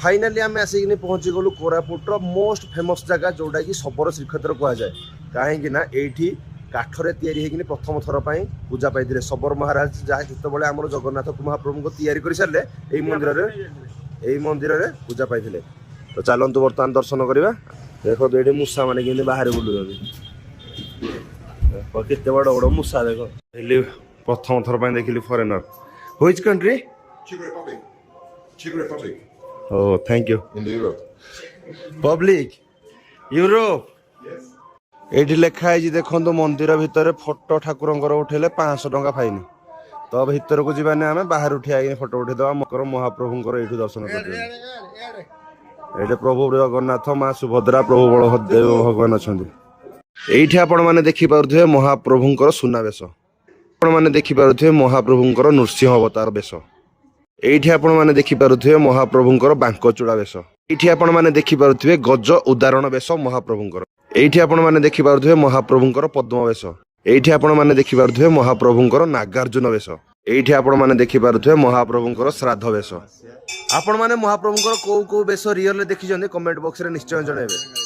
Finally आम आसिक पहुँची गलु कोरापुटर most famous जगह जोटा कि शबर श्रीक्षेत्र कहुए कहीं ये काठरे या प्रथम थर पर पूजा पाई शबर महाराज जहाँ जिते आम जगन्नाथ महाप्रभु को तैयारी कर सारे यही मंदिर में पूजा पाई। तो चलतु बर्तमान दर्शन करवा। देख ये मूषा मैंने कि बाहर बुलूँ केते बड़ बड़ मूषा देख प्रथम थर पर देखिली foreigner. Which country? Czech Republic. Oh, thank you. In Europe. Public Europe. Yes. ये लिखा है देखो मंदिर भितर फोटो ठाकुर उठेले 500 टंका फाइन। तो भितर को जीवाने आम बाहर उठिया फोटो उठेदवा मकर महाप्रभुंर ये दर्शन कर। प्रभु जगन्नाथ माँ सुभद्रा प्रभु बलदेव भगवान अच्छा ये आपण मैंने देखिपे महाप्रभुंर सुनावेश। आपण मैंने देखिपे महाप्रभुंर नृसिंह अवतार वेश। ये आपण मैंने देखिपे महाप्रभुंर बांकचूड़ा वेश। ये आपण मैंने देखिपे गज उदाहरण वेश महाप्रभुंर। ये आपण मैंने देखिपे महाप्रभुंर पद्म वेश। ये आपण मैंने देखिपे महाप्रभुंर नागार्जुन वेश। ये आपण मैंने देखिपे महाप्रभुंर श्राद्ध वेश। आपण मैंने महाप्रभुंर कौ कौ वेश रियल देखी कमेंट बॉक्स रे निश्चय जणाइबे।